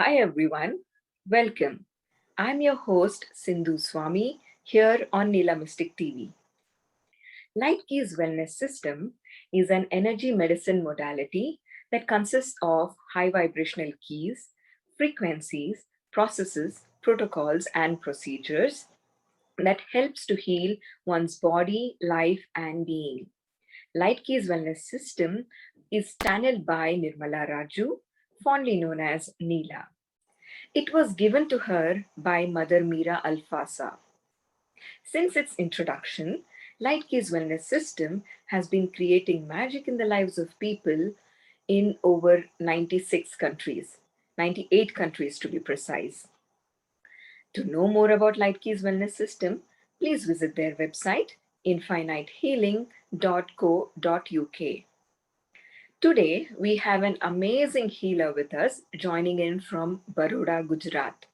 Hi everyone, welcome. I'm your host Sindhu Swami here on Nila Mystic TV. Light Keys Wellness System is an energy medicine modality that consists of high vibrational keys, frequencies, processes, protocols, and procedures that helps to heal one's body, life, and being. Light Keys Wellness System is channeled by Nirmala Raju, fondly known as Nila. It was given to her by Mother Mira Alfasa. Since its introduction, Light Keys Wellness System has been creating magic in the lives of people in over 96 countries, 98 countries to be precise. To know more about Light Keys Wellness System, please visit their website infinitehealing.co.uk. Today, we have an amazing healer with us joining in from Baroda, Gujarat.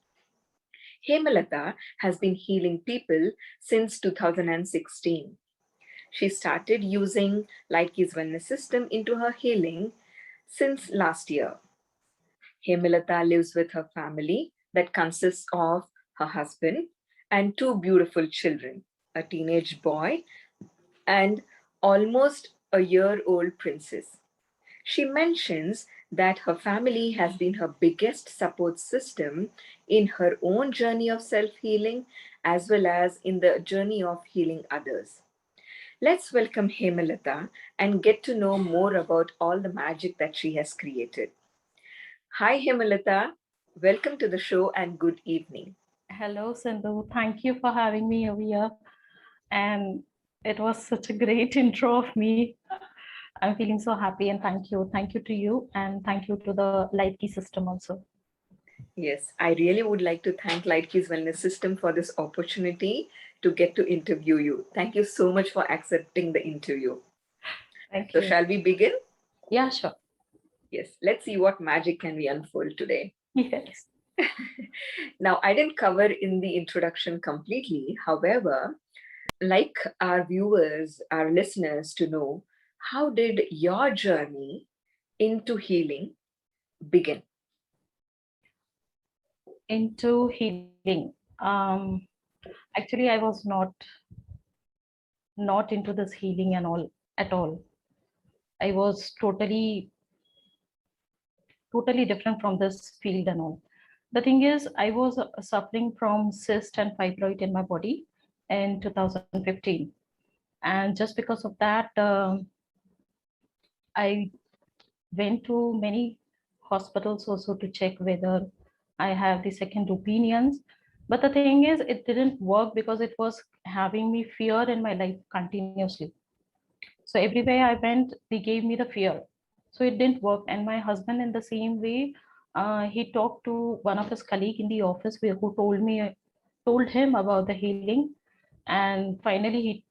Hemlata has been healing people since 2016. She started using Light Keys Wellness System into her healing since last year. Hemlata lives with her family that consists of her husband and two beautiful children, a teenage boy and almost a year-old princess. She mentions that her family has been her biggest support system in her own journey of self healing as well as in the journey of healing others. Let's welcome Hemlata and get to know more about all the magic that she has created. Hi, Hemlata. Welcome to the show and good evening. Hello, Sindhu. Thank you for having me over here. And it was such a great intro of me. I'm feeling so happy and thank you. Thank you to you and thank you to the Light Key system also. Yes, I really would like to thank Lightkeys Wellness System for this opportunity to get to interview you. Thank you so much for accepting the interview. Thank So, you. shall we begin? Yeah, sure. Yes, let's see what magic can we unfold today. Yes. Now, I didn't cover in the introduction completely. However, like our viewers, our listeners to know, how did your journey into healing begin? Into healing. Actually, I was not into this healing and all at all. I was totally different from this field and all. The thing is, I was suffering from cyst and fibroid in my body in 2015. And just because of that, I went to many hospitals also to check whether I have the second opinions. But the thing is, it didn't work because it was having me fear in my life continuously. So everywhere I went, they gave me the fear. So it didn't work. And my husband, in the same way, he talked to one of his colleague in the office who told him about the healing. And finally,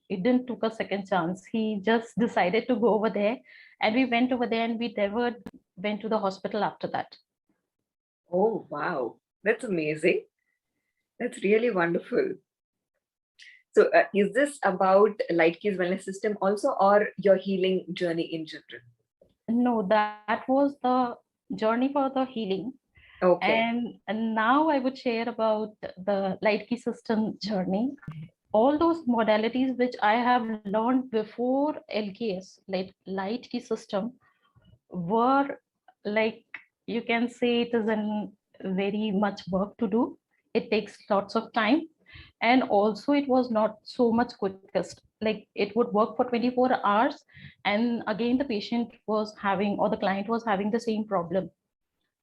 he didn't took a second chance. He just decided to go over there, and we went over there, and we never went to the hospital after that. Oh, wow. That's amazing. That's really wonderful. So, is this about Lightkeys Wellness System also, or your healing journey in general? No, that was the journey for the healing. Okay. And now I would share about the light key system journey. All those modalities which I have learned before LKS, like light key system, were like, you can say it is an very much work to do. It takes lots of time, and also it was not so much quickest. Like it would work for 24 hours, and again the patient was having, or the client was having the same problem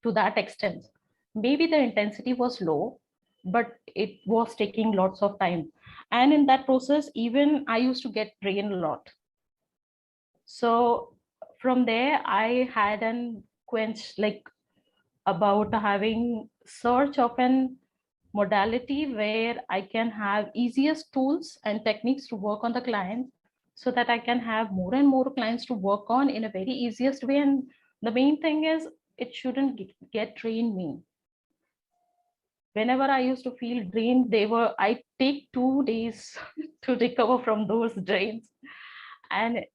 to that extent. Maybe the intensity was low, but it was taking lots of time. And in that process, even I used to get drained a lot. So from there, I had an quench, like about having search of an modality where I can have easiest tools and techniques to work on the client, so that I can have more and more clients to work on in a very easiest way. And the main thing is, it shouldn't get drained me. Whenever I used to feel drained, I take 2 days to recover from those drains. And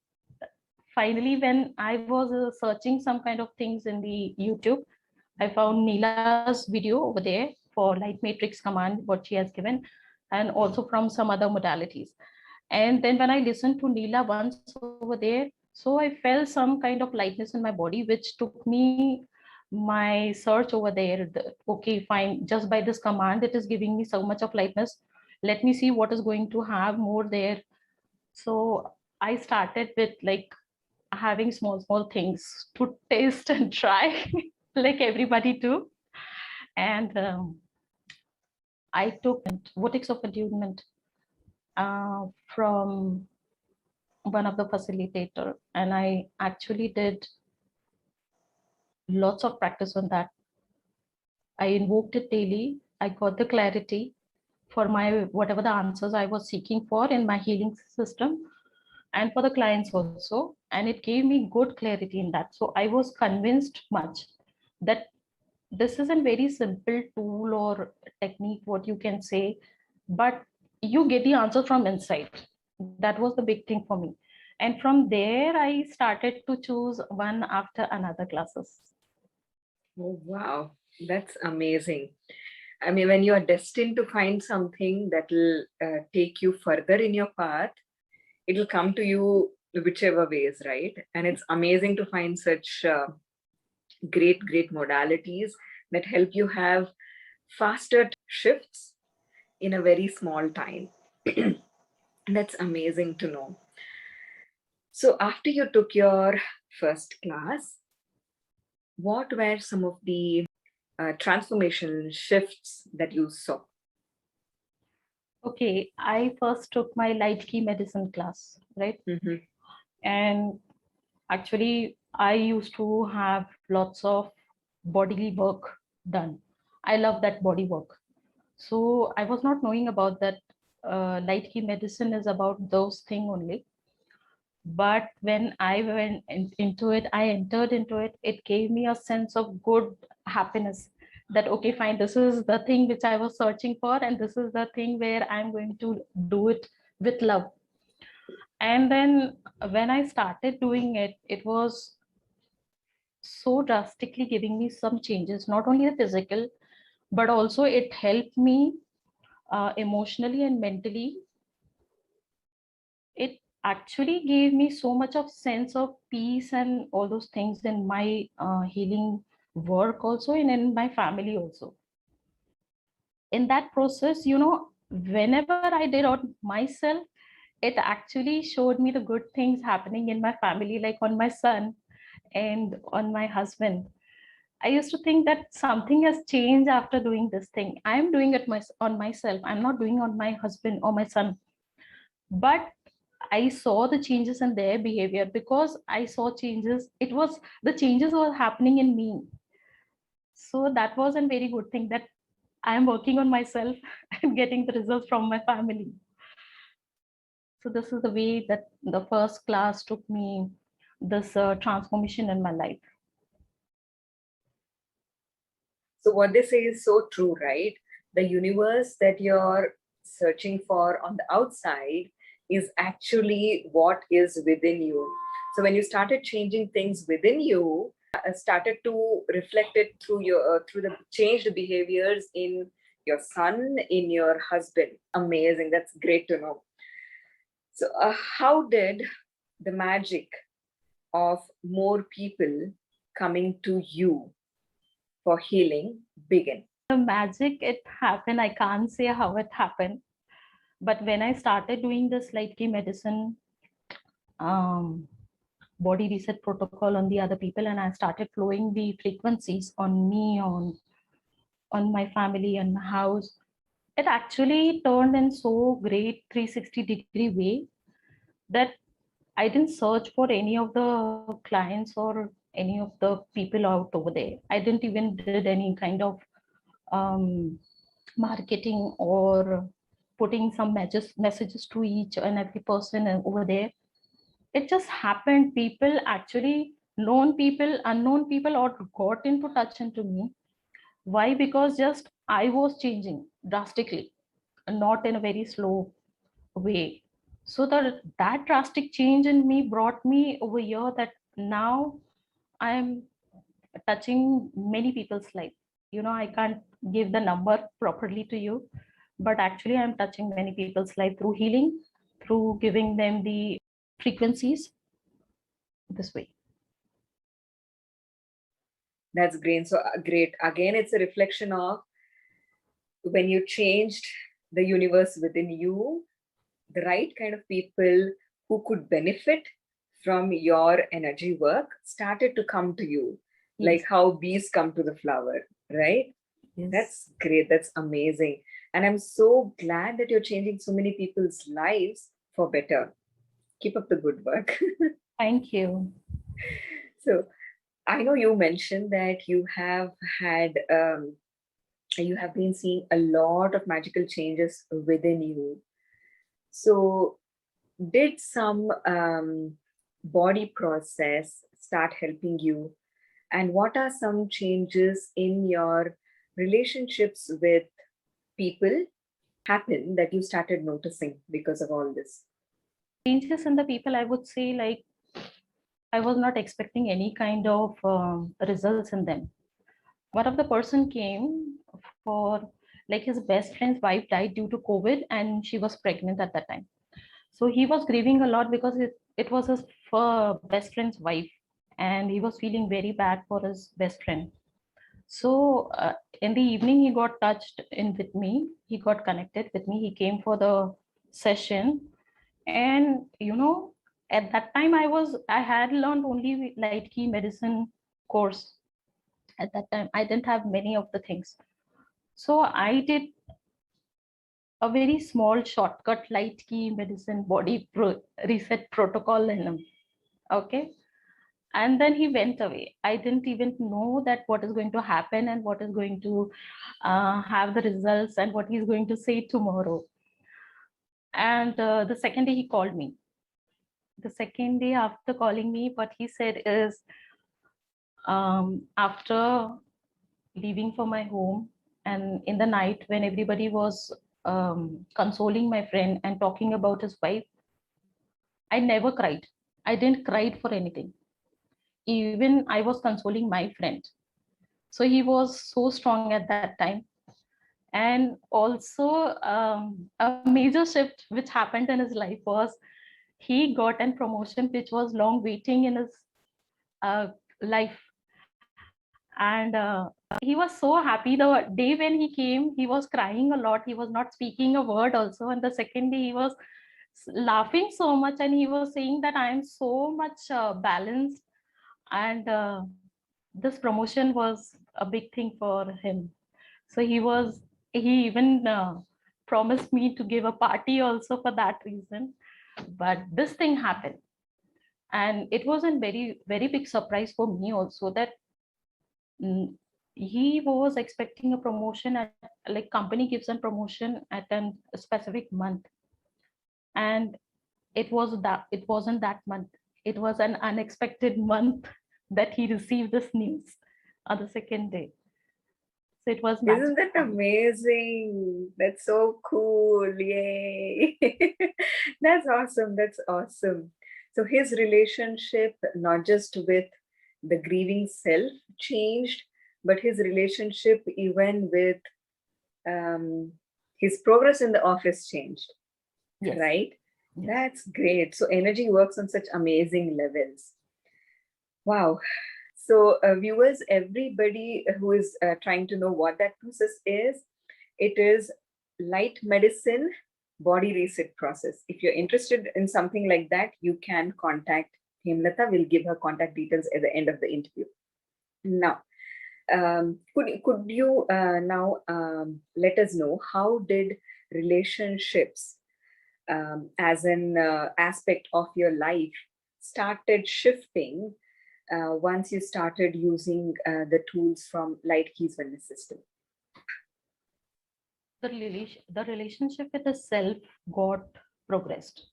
finally, when I was searching some kind of things in the YouTube, I found Nila's video over there for light matrix command, what she has given, and also from some other modalities. And then when I listened to Nila once over there, so I felt some kind of lightness in my body, which took me my search over there. Okay, fine, just by this command, it is giving me so much of lightness. Let me see what is going to have more there. So I started with like having small things to taste and try, like everybody do. And I took vortex of attunement from one of the facilitator, and I actually did lots of practice on that. I invoked it daily. I got the clarity for my whatever the answers I was seeking for in my healing system, and for the clients also. And it gave me good clarity in that. So I was convinced much that this is a very simple tool or technique, what you can say, but you get the answer from inside. That was the big thing for me. And from there, I started to choose one after another classes. Oh, wow. That's amazing. I mean, when you are destined to find something that will take you further in your path, it will come to you whichever ways, right? And it's amazing to find such great modalities that help you have faster shifts in a very small time. That's amazing to know. So, after you took your first class, what were some of the transformation shifts that you saw? Okay, I first took my light key medicine class, right? Mm-hmm. And actually, I used to have lots of bodily work done. I love that body work. So I was not knowing about that light key medicine is about those things only. But when I went into it, I entered into it, it gave me a sense of good happiness, that okay, fine, this is the thing which I was searching for, and this is the thing where I'm going to do it with love. And then when I started doing it, it was so drastically giving me some changes, not only the physical, but also it helped me emotionally and mentally. It actually gave me so much of sense of peace and all those things in my healing work also, and in my family also. In that process, whenever I did on myself, it actually showed me the good things happening in my family, like on my son and on my husband. I used to think that something has changed after doing this thing. I am doing it on myself. I'm not doing on my husband or my son. But I saw the changes in their behavior, because I saw changes. It was the changes were happening in me. So that was a very good thing, that I am working on myself and getting the results from my family. So this is the way that the first class took me this transformation in my life. So, what they say is so true, right? The universe that you're searching for on the outside is actually what is within you. So, when you started changing things within you, started to reflect it through your through the changed behaviors in your son, in your husband. Amazing. That's great to know. So, how did the magic of more people coming to you for healing begin? The magic, it happened. I can't say how it happened. But when I started doing this light key medicine, um, body reset protocol on the other people, and I started flowing the frequencies on me, on my family and my house, it actually turned in so great 360-degree way that I didn't search for any of the clients or any of the people out over there. I didn't even did any kind of um, marketing or putting some messages to each and every person over there. It just happened. People actually, known people, unknown people, or got into touch into me. Why? Because just I was changing drastically, not in a very slow way. So that drastic change in me brought me over here, that now I'm touching many people's life. I can't give the number properly to you, but actually I'm touching many people's life through healing, through giving them the frequencies this way. That's great. So great. Again, it's a reflection of when you changed the universe within you, the right kind of people who could benefit from your energy work started to come to you, like Yes. how bees come to the flower, right? Yes. That's great. That's amazing. And I'm so glad that you're changing so many people's lives for better. Keep up the good work. Thank you. So I know you mentioned that had you have been seeing a lot of magical changes within you. So did some body process start helping you? And what are some changes in your relationships with people happen that you started noticing because of all this? Changes in the people, I would say, like, I was not expecting any kind of results in them. One of the person came for, like, his best friend's wife died due to COVID and she was pregnant at that time. So he was grieving a lot because it was his best friend's wife, and he was feeling very bad for his best friend. So in the evening, he got touched in with me. He got connected with me. He came for the session, and at that time, I had learned only light key medicine course. At that time, I didn't have many of the things. So I did a very small shortcut light key medicine reset protocol in him. Okay. And then he went away. I didn't even know that what is going to happen and what is going to have the results and what he's going to say tomorrow. And the second day he called me. The second day after calling me, what he said is, after leaving for my home and in the night when everybody was consoling my friend and talking about his wife, I never cried. I didn't cry for anything. Even I was consoling my friend. So he was so strong at that time. And also, a major shift which happened in his life was he got an promotion which was long waiting in his life. And he was so happy. The day when he came, he was crying a lot. He was not speaking a word also. And the second day, he was laughing so much and he was saying that I am so much balanced. And this promotion was a big thing for him. So he even promised me to give a party also for that reason. But this thing happened. And it was a very, very big surprise for me also that mm, he was expecting a promotion at, like, company gives a promotion at a specific month. And it wasn't that month. It was an unexpected month that he received this news on the second day. So it was Isn't magical that for me. amazing? That's so cool. Yay. That's awesome. That's awesome. So his relationship, not just with the grieving self, changed, but his relationship, even with um, his progress in the office, changed, Yes. right? Yes. That's great. So energy works on such amazing levels. Wow. So, viewers, everybody who is trying to know what that process is, it is light medicine body reset process. If you're interested in something like that, you can contact Hemlata. We'll give her contact details at the end of the interview. Now, could you now let us know how did relationships as an aspect of your life started shifting once you started using the tools from Light Keys Wellness System? The relationship with the self got progressed.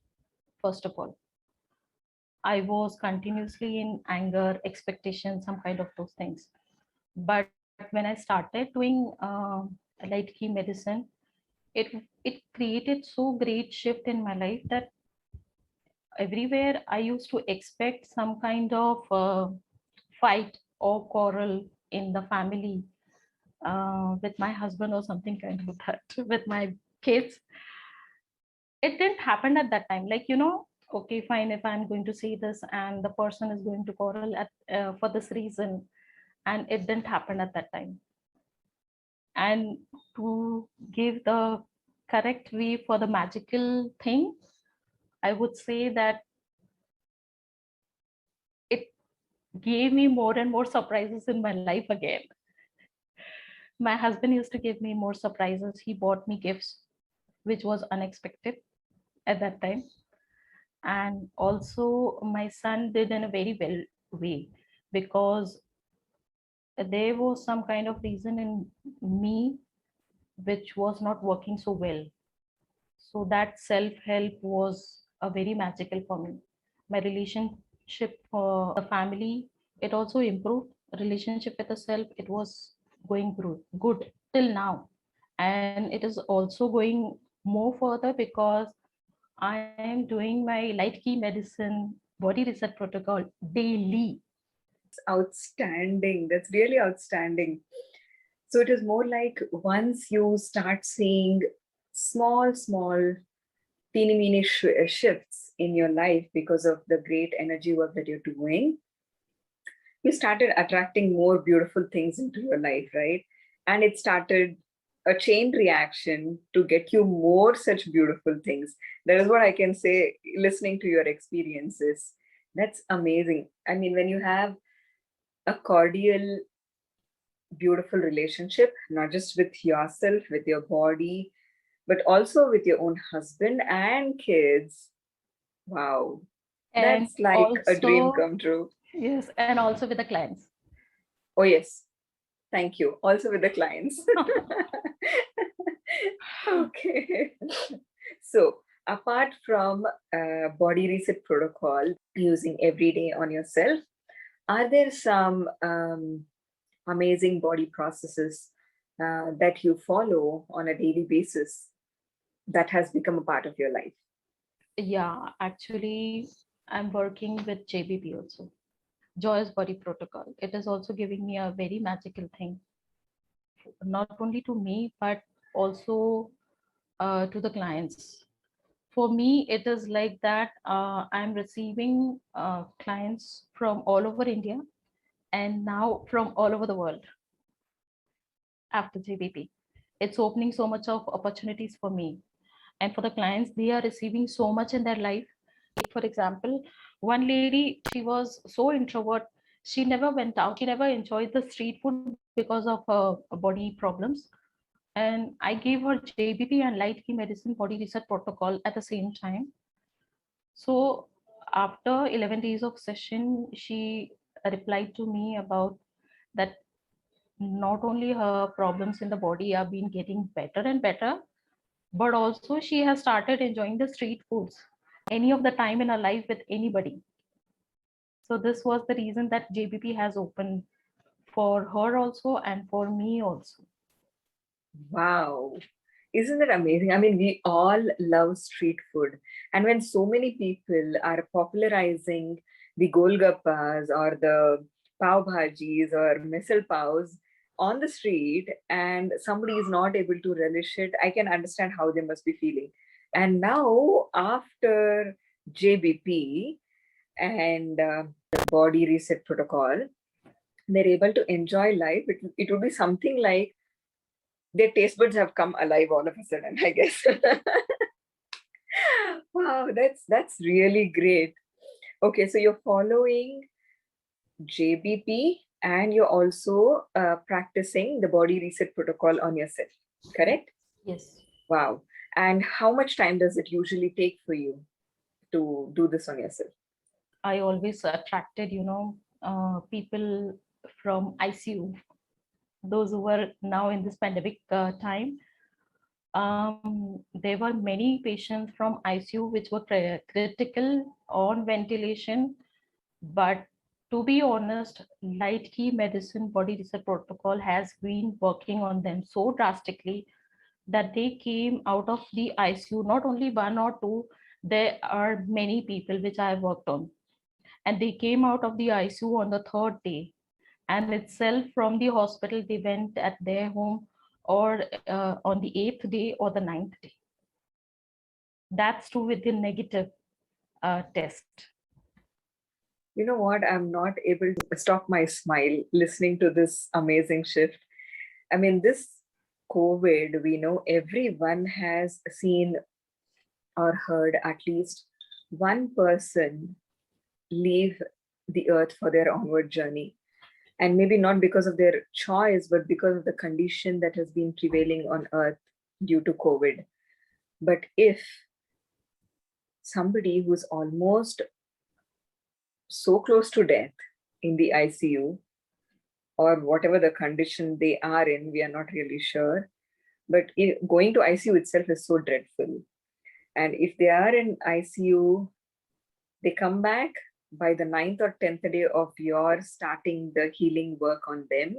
First of all, I was continuously in anger, expectation, some kind of those things. But when I started doing light key medicine, it it created so great shift in my life that everywhere I used to expect some kind of fight or quarrel in the family with my husband or something kind of that, with my kids. It didn't happen at that time. Like, okay, fine, if I'm going to say this and the person is going to quarrel for this reason, and it didn't happen at that time. And to give the correct way for the magical thing, I would say that it gave me more and more surprises in my life again. My husband used to give me more surprises. He bought me gifts, which was unexpected at that time. And also, my son did in a very well way, because there was some kind of reason in me which was not working so well. So that self-help was a very magical for me. My relationship for the family, it also improved. Relationship with the self, it was going good till now. And it is also going more further, because I am doing my light key medicine body reset protocol daily. Outstanding. That's really outstanding. So it is more like once you start seeing small, teeny weeny shifts in your life because of the great energy work that you're doing, you started attracting more beautiful things into your life, right? And it started a chain reaction to get you more such beautiful things. That is what I can say, listening to your experiences. That's amazing. I mean, when you have a cordial, beautiful relationship, not just with yourself, with your body, but also with your own husband and kids. Wow, And that's like a dream also, come true. yes, and also with the clients. Oh, yes. Thank you. Also with the clients. Okay. So, apart from body reset protocol using every day on yourself, are there some amazing body processes that you follow on a daily basis that has become a part of your life? Yeah, actually, I'm working with JBP also, Joyous Body Protocol. It is also giving me a very magical thing, not only to me, but also to the clients. For me, it is like that I'm receiving clients from all over India and now from all over the world after JBP. It's opening so much of opportunities for me. And for the clients, they are receiving so much in their life. Like, for example, one lady, she was so introvert. She never went out. She never enjoyed the street food because of her body problems. And I gave her JBP and light key medicine body reset protocol at the same time. So after 11 days of session, she replied to me about that not only her problems in the body are being getting better and better, but also she has started enjoying the street foods any of the time in her life with anybody. So this was the reason that JBP has opened for her also and for me also. Wow. Isn't that amazing? I mean, we all love street food. And when so many people are popularizing the golgappas or the pav bhajis or misal pavs on the street, and somebody is not able to relish it, I can understand how they must be feeling. And now, after JBP and the body reset protocol, they're able to enjoy life. It would be something like their taste buds have come alive all of a sudden, I guess. Wow, that's really great. Okay, so you're following JBP and you're also practicing the body reset protocol on yourself, correct? Yes. Wow. And how much time does it usually take for you to do this on yourself? I always attracted, people from ICU, those who were now in this pandemic time. There were many patients from ICU which were critical on ventilation, but to be honest, light key medicine body reset protocol has been working on them so drastically that they came out of the ICU, not only one or two, there are many people which I have worked on. And they came out of the ICU on the third day. and itself from the hospital they went at their home, or on the 8th day or the 9th day. That's true with the negative test. You know what? I'm not able to stop my smile listening to this amazing shift. I mean, this COVID, we know everyone has seen or heard at least one person leave the earth for their onward journey. And maybe not because of their choice, but because of the condition that has been prevailing on earth due to COVID. But if somebody who's almost so close to death in the ICU, or whatever the condition they are in, we are not really sure. But going to ICU itself is so dreadful. And if they are in ICU, they come back by the 9th or 10th day of your starting the healing work on them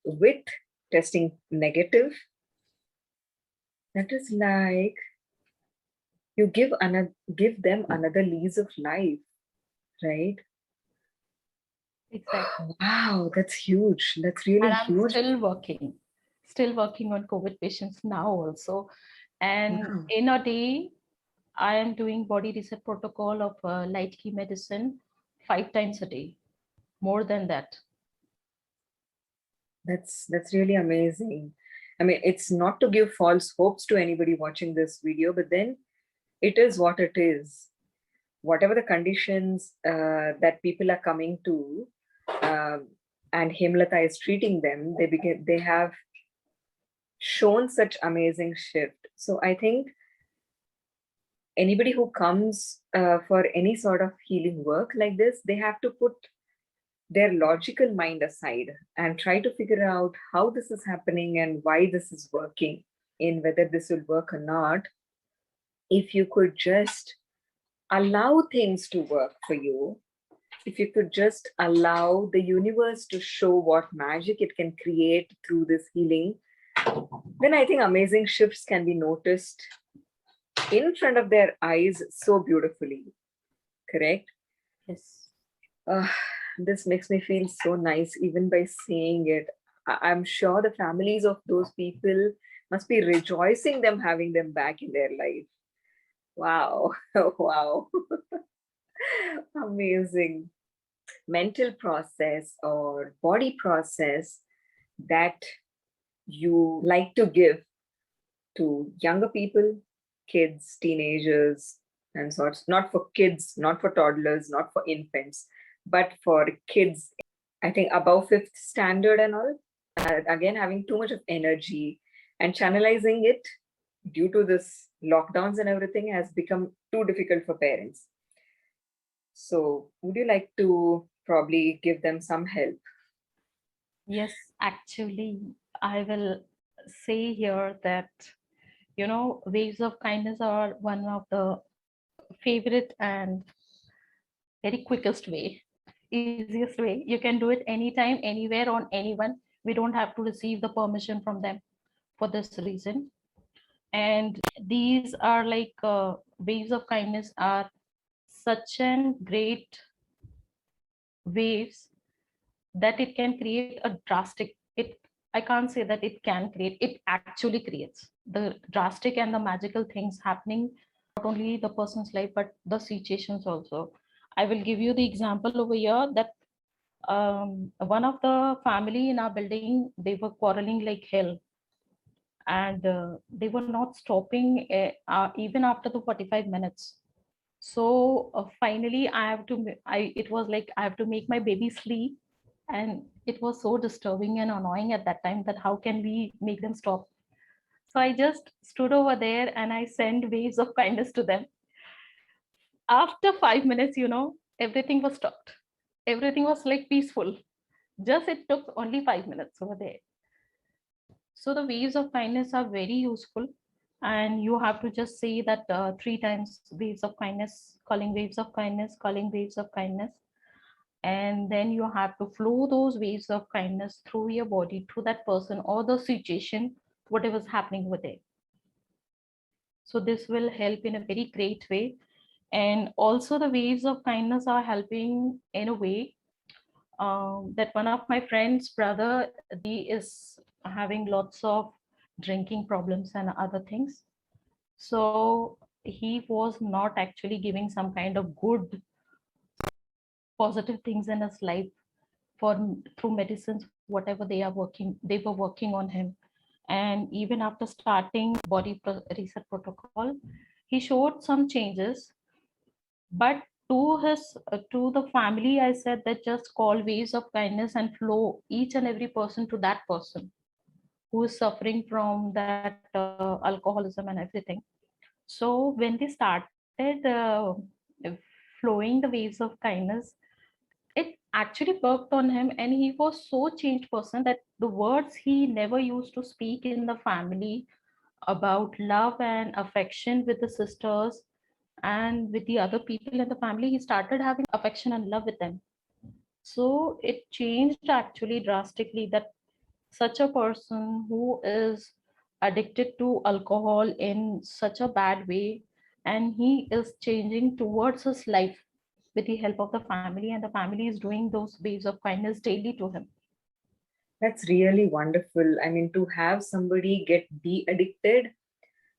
with testing negative. That is like you give them another lease of life, right? Exactly. Wow, that's huge. That's really And I'm huge. still working on COVID patients now also. And Wow. in a day, I am doing body reset protocol of light key medicine 5 times a day, more than that. That's really amazing. I mean, it's not to give false hopes to anybody watching this video, but then it is what it is. Whatever the conditions that people are coming to, and Hemlata is treating them, they have shown such amazing shift. So I think anybody who comes for any sort of healing work like this, they have to put their logical mind aside and try to figure out how this is happening and why this is working, in whether this will work or not. If you could just allow things to work for you, if you could just allow the universe to show what magic it can create through this healing, then I think amazing shifts can be noticed in front of their eyes so beautifully. Correct? Yes. Uh, this makes me feel so nice even by saying it. I'm sure the families of those people must be rejoicing them having them back in their life. Wow. Wow. Amazing. Mental process or body process that you like to give to younger people, kids, teenagers, and sorts. Not for kids, not for toddlers, not for infants, but for kids. I think above fifth standard and all. Again, having too much of energy and channelizing it due to this lockdowns and everything has become too difficult for parents. So, would you like to probably give them some help? Yes, actually, I will say here that, waves of kindness are one of the favorite and very quickest way, easiest way. You can do it anytime, anywhere, on anyone. We don't have to receive the permission from them for this reason. And these are like waves of kindness are such an great waves that it can create a drastic, it I can't say that it can create, it actually creates the drastic and the magical things happening, not only the person's life but the situations also. I will give you the example over here that one of the family in our building, they were quarreling like hell, and they were not stopping even after the 45 minutes. So finally I have to I it was like I have to make my baby sleep, and it was so disturbing and annoying at that time that how can we make them stop. So I just stood over there and I sent waves of kindness to them. After 5 minutes, everything was stopped, everything was like peaceful. Just it took only 5 minutes over there. So the waves of kindness are very useful, and you have to just say that 3 times: waves of kindness, calling waves of kindness, calling waves of kindness. And then you have to flow those waves of kindness through your body, through that person or the situation, whatever's happening with it. So this will help in a very great way. And also the waves of kindness are helping in a way that one of my friend's brother, he is having lots of drinking problems and other things. So he was not actually giving some kind of good positive things in his life for through medicines, whatever they were working on him. And even after starting reset protocol, he showed some changes. But to the family, I said that just call waves of kindness and flow each and every person to that person who is suffering from that alcoholism and everything. So when they started flowing the waves of kindness, it actually worked on him, and he was so changed person that the words he never used to speak in the family about love and affection with the sisters and with the other people in the family, he started having affection and love with them. So it changed actually drastically, that such a person who is addicted to alcohol in such a bad way, and he is changing towards his life with the help of the family, and the family is doing those waves of kindness daily to him. That's really wonderful. I mean, to have somebody get de-addicted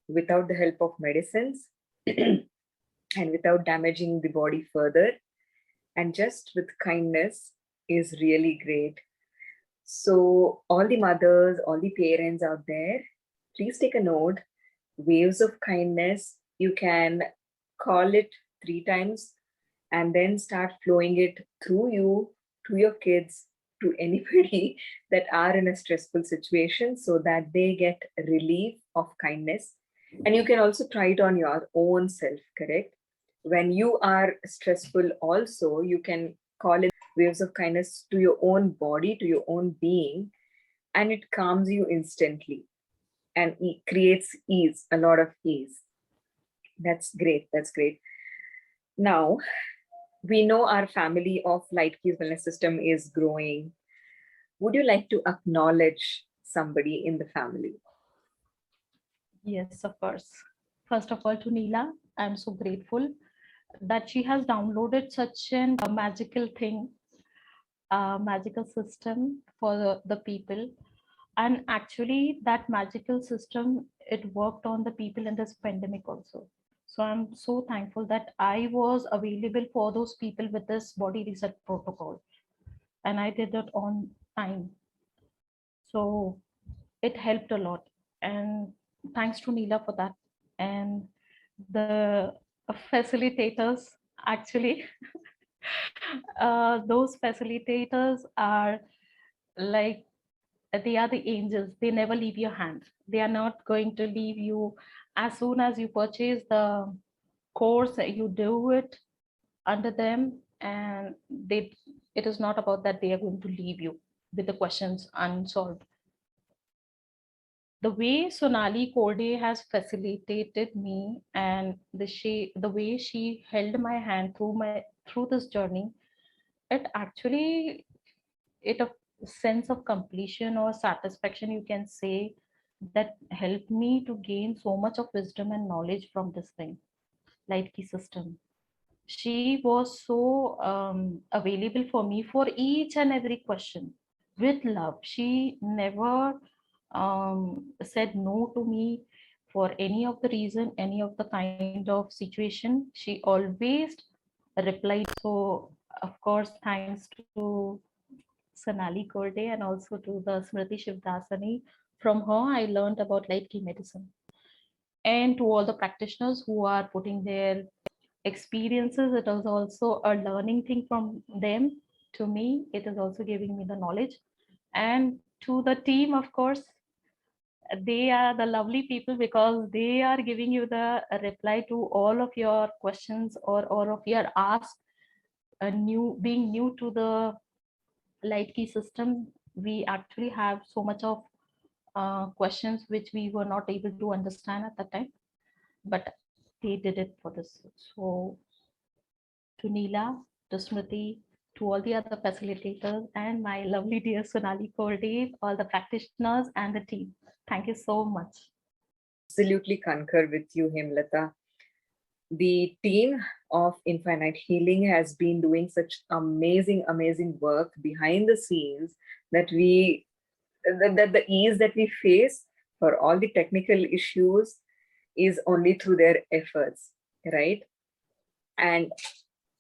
without the help of medicines and without damaging the body further, and just with kindness is really great. So, all the mothers, all the parents out there, please take a note. Waves of kindness, you can call it 3 times and then start flowing it through you to your kids, to anybody that are in a stressful situation, so that they get relief of kindness. And you can also try it on your own self, correct? When you are stressful, also, you can call in waves of kindness to your own body, to your own being, and it calms you instantly and creates ease, a lot of ease. That's great. That's great. Now, we know our family of Light Keys Wellness System is growing. Would you like to acknowledge somebody in the family? Yes, of course. First of all, to Neela, I'm so grateful that she has downloaded such an magical thing, magical system for the people. And actually that magical system, it worked on the people in this pandemic also. So I'm so thankful that I was available for those people with this body reset protocol, and I did it on time. So it helped a lot, and thanks to Neela for that. And the facilitators, actually, those facilitators are like, they are the angels. They never leave your hand. They are not going to leave you. As soon as you purchase the course, you do it under them, and they, it is not about that they are going to leave you with the questions unsolved. The way Sonali Korde has facilitated me, and the way she held my hand through this journey, it actually, it a sense of completion or satisfaction, you can say, that helped me to gain so much of wisdom and knowledge from this thing, Light Key system. She was so available for me for each and every question with love. She never said no to me for any of the reason, any of the kind of situation. She always replied. So, of course, thanks to Sonali Korde and also to the Smriti Shivdasani. From her, I learned about light key medicine. And to all the practitioners who are putting their experiences, it is also a learning thing from them to me. It is also giving me the knowledge. And to the team, of course, they are the lovely people because they are giving you the reply to all of your questions or all of your asks. Being new to the light key system, we actually have so much of questions which we were not able to understand at that time, but they did it for this. So to Neela, to Smriti, to all the other facilitators, and my lovely dear Sonali Kordev, all the practitioners and the team. Thank you so much. Absolutely concur with you, Hemlata. The team of Infinite Healing has been doing such amazing work behind the scenes that that the ease that we face for all the technical issues is only through their efforts, right? And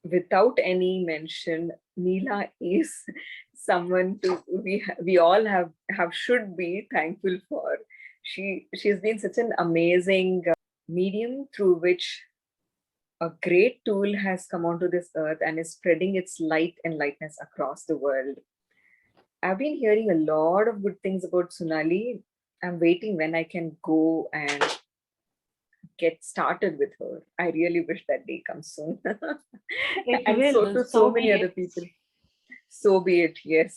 without any mention, Neela is someone to we all have should be thankful for. She's been such an amazing medium through which a great tool has come onto this earth and is spreading its light and lightness across the world. I've been hearing a lot of good things about Sonali. I'm waiting when I can go and get started with her. I really wish that day comes soon. It And so will. to so So many be other it. people. So be it, yes.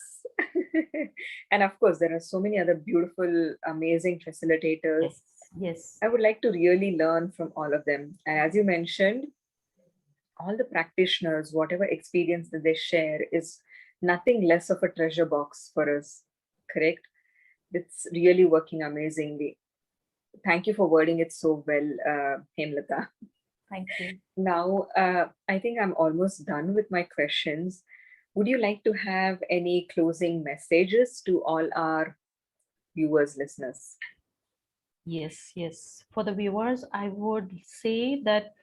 And of course, there are so many other beautiful, amazing facilitators. Yes. Yes. I would like to really learn from all of them. And as you mentioned, all the practitioners, whatever experience that they share is nothing less of a treasure box for us, correct? It's really working amazingly. Thank you for wording it so well, Hemlata. Thank you. Now, I think I'm almost done with my questions. Would you like to have any closing messages to all our viewers, listeners? Yes, yes. For the viewers, I would say that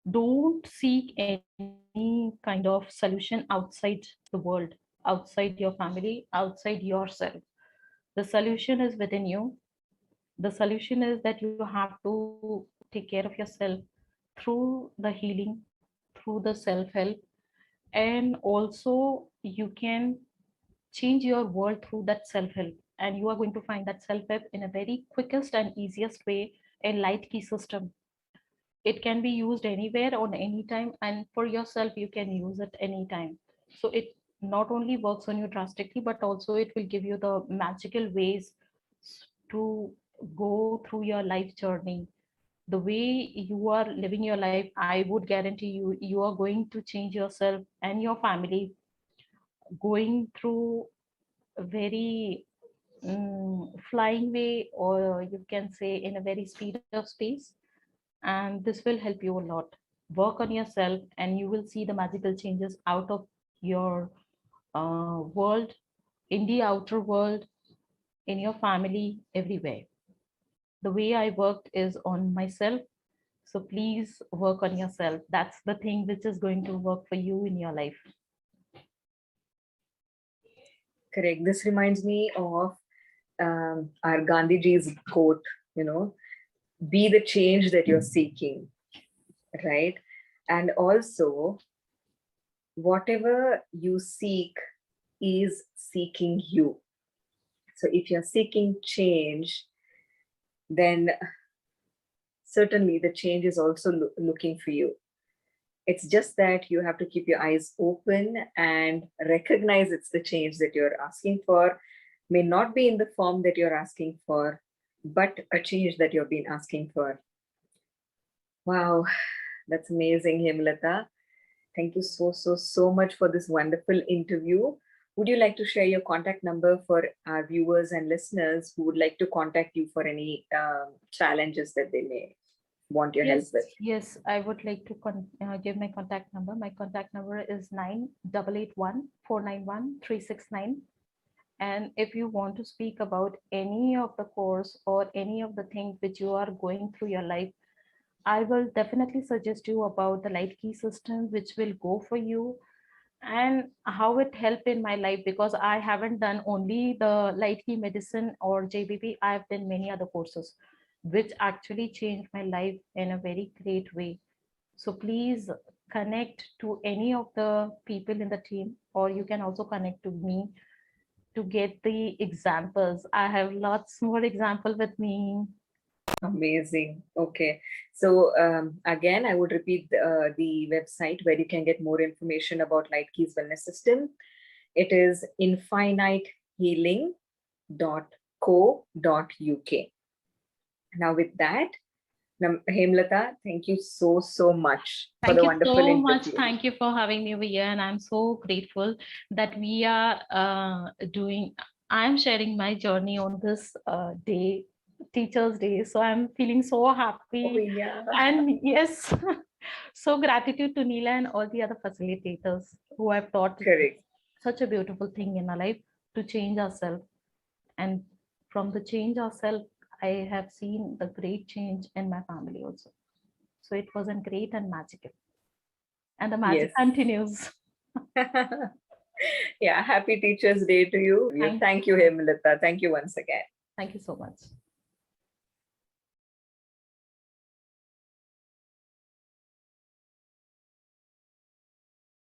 don't seek any kind of solution outside the world, outside your family, outside yourself. The solution is within you. The solution is that you have to take care of yourself through the healing, through the self help, and also you can change your world through that self help. And you are going to find that self help in a very quickest and easiest way in Light Key system. It can be used anywhere on any time, and for yourself you can use it anytime. So it not only works on you drastically, but also it will give you the magical ways to go through your life journey. The way you are living your life, I would guarantee you, you are going to change yourself and your family, going through a very flying way, or you can say in a very speed of space. And this will help you a lot. Work on yourself and you will see the magical changes out of your world, in the outer world, in your family, everywhere. The way I worked is on myself. So please work on yourself. That's the thing which is going to work for you in your life. Correct. This reminds me of our Gandhiji's quote, you know, be the change that you're seeking, right? And also, whatever you seek is seeking you. So if you're seeking change, then certainly the change is also looking for you. It's just that you have to keep your eyes open and recognize it's the change that you're asking for. May not be in the form that you're asking for, but a change that you've been asking for. Wow, that's amazing, Hemlata. Thank you so much for this wonderful interview. Would you like to share your contact number for our viewers and listeners who would like to contact you for any challenges that they may want your help Yes, with? yes, I would like to give my contact number. My contact number is 9881 491 369. And if you want to speak about any of the course or any of the things which you are going through your life, I will definitely suggest you about the Light Key system, which will go for you, and how it helped in my life, because I haven't done only the Light Key medicine or JBP. I've done many other courses which actually changed my life in a very great way. So please connect to any of the people in the team, or you can also connect to me to get the examples. I have lots more example with me. Amazing. Okay. So again, I would repeat the website where you can get more information about Light Keys Wellness System. It is infinitehealing.co.uk. Now, with that, Hemlata, thank you so much for Thank the you wonderful so much. interview. Thank you for having me over here. And I'm so grateful that we are I'm sharing my journey on this day. Teachers Day. So I'm feeling so happy. Oh, yeah. And yes, so gratitude to Nila and all the other facilitators who have taught Correct. such a beautiful thing in our life to change ourselves. And from the change ourselves, I have seen the great change in my family also. So it wasn't great and magical. And the magic Yes. continues. Yeah, happy Teachers Day to you. Thank Thank you, you. Hemlata. Thank you once again. Thank you so much.